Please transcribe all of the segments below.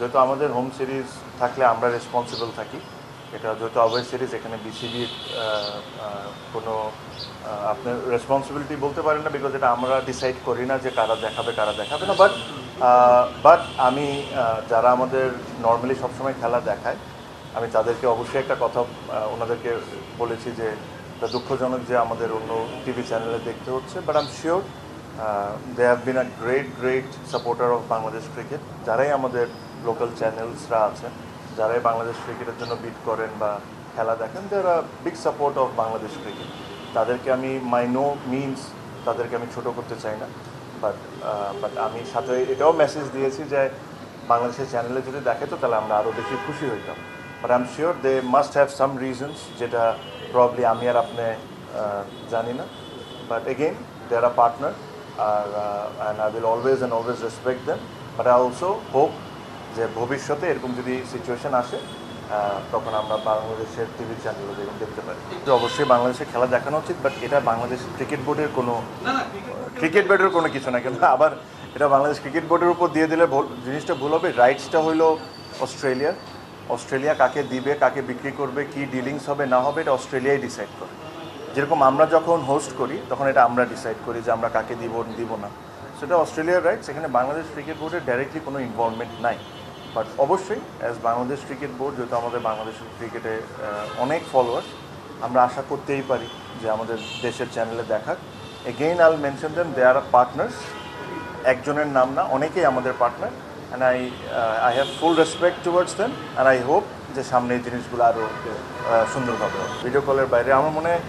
যেহেতু আমাদের home series থাকলে আমরা রেসপন্সিবল থাকি, এটা যেহেতু অ্যাওয়ে সিরিজ, এখানে বিসিবির কোনো আপনার রেসপন্সিবিলিটি বলতে পারেন না, বিকজ এটা আমরা ডিসাইড করি না যে কারা দেখাবে কারা দেখাবে না। বাট আমি যারা আমাদের নর্মালি সবসময় খেলা দেখায়, আমি তাদেরকে অবশ্যই একটা কথা ওনাদেরকে বলেছি যে দুঃখজনক যে আমাদের অন্য টিভি চ্যানেলে দেখতে হচ্ছে, but I am sure they have been a great supporter of Bangladesh cricket. যারাই আমাদের লোকাল চ্যানেলসরা আছেন, যারাই বাংলাদেশ ক্রিকেটের জন্য বিট করেন বা খেলা দেখেন, they are a big support of Bangladesh cricket. তাদেরকে আমি মাই নো মিনস তাদেরকে আমি ছোটো করতে চাই না, বাট আমি সাথে এটাও মেসেজ দিয়েছি যে বাংলাদেশের চ্যানেলে যদি দেখে তো তাহলে আমরা আরও বেশি খুশি হইতাম। But I am sure they must have some reasons, যেটা প্রবলি আমি আর আপনি জানি না। But again they are a partner, and I will always respect them. But I also hope যে ভবিষ্যতে এরকম যদি সিচুয়েশন আসে তখন আমরা বাংলাদেশের টিভি চ্যানেলে দেখতে পারি। তো অবশ্যই বাংলাদেশের খেলা দেখানো উচিত, বাট এটা বাংলাদেশ ক্রিকেট বোর্ডের কোনো কিছু না, কিন্তু আবার এটা বাংলাদেশ ক্রিকেট বোর্ডের উপর দিয়ে দিলে জিনিসটা ভুল হবে। রাইটসটা হইলো অস্ট্রেলিয়া কাকে দিবে, কাকে বিক্রি করবে, কি ডিলিংস হবে না হবে, এটা অস্ট্রেলিয়াই ডিসাইড করে। যেরকম আমরা যখন হোস্ট করি তখন এটা আমরা ডিসাইড করি যে আমরা কাকে দিব না, সেটা অস্ট্রেলিয়ার রাইটস। এখানে বাংলাদেশ ক্রিকেট বোর্ডের ডাইরেক্টলি কোনো ইনভলভমেন্ট নাই। বাট অবশ্যই অ্যাজ বাংলাদেশ ক্রিকেট বোর্ড, যেহেতু আমাদের বাংলাদেশের ক্রিকেটে অনেক ফলোয়ার্স, আমরা আশা করতেই পারি যে আমাদের দেশের চ্যানেলে দেখাক। Again I will mention them, they are partners. একজনের নাম না, অনেকেই আমাদের partner, and I have full respect towards them, and I hope যে সামনে এই জিনিসগুলো আরও সুন্দরভাবে হবে। ভিডিও কলের বাইরে আমার মনে হয়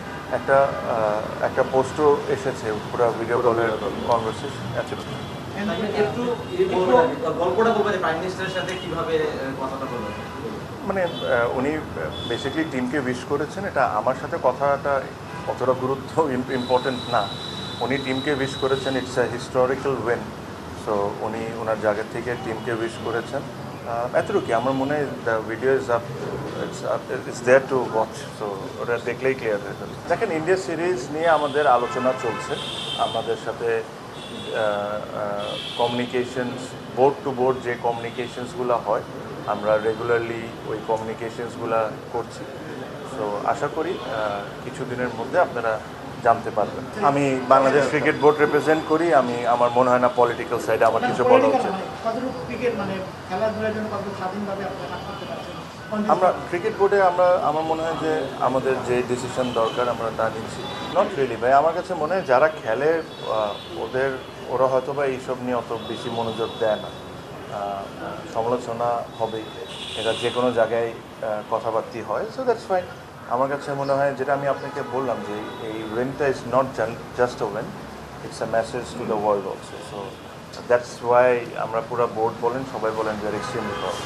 একটা পোস্টও এসেছে, পুরো ভিডিও কলের কনভারসেশন আছে। মানে উনি বেসিক্যালি টিমকে উইশ করেছেন, এটা আমার সাথে কথাটা অতটা গুরুত্ব ইম্পর্টেন্ট না। উনি টিমকে উইশ করেছেন, it's a historical win. So উনি ওনার জায়গা থেকে টিমকে উইশ করেছেন, এতটুকু। আমার মনে হয় the video is up, it's there to watch. So ওটা দেখলেই ক্লিয়ার হয়ে যাবে। দেখেন, ইন্ডিয়া সিরিজ নিয়ে আমাদের আলোচনা চলছে। আমাদের সাথে কমিউনিকেশনস, বোর্ড টু বোর্ড যে কমিউনিকেশনসগুলো হয়, আমরা রেগুলারলি ওই কমিউনিকেশনসগুলো করছি। সো আশা করি কিছুদিনের মধ্যে আপনারা জানতে পারবেন। আমি বাংলাদেশ ক্রিকেট বোর্ড রিপ্রেজেন্ট করি। আমার মনে হয় না পলিটিক্যাল সাইডে আমার কিছু বলা উচিত। আমরা ক্রিকেট বোর্ডে আমার মনে হয় যে আমাদের যে ডিসিশন দরকার আমরা তা নিচ্ছি। নট রিয়েলি ভাই, আমার কাছে মনে হয় যারা খেলে ওরা হয়তো বা এইসব নিয়ে অত বেশি মনোযোগ দেয় না। সমালোচনা হবেই, এটা যে কোনো জায়গায় কথাবার্তি হয়। So that's fine. আমার কাছে মনে হয়, যেটা আমি আপনাকে বললাম, যে এই উইনটা is not just a win, it's a message to the world also. So that's why আমরা পুরো বোর্ড বলেন, সবাই বলেন যে এক্সট্রিমলি প্রাউড।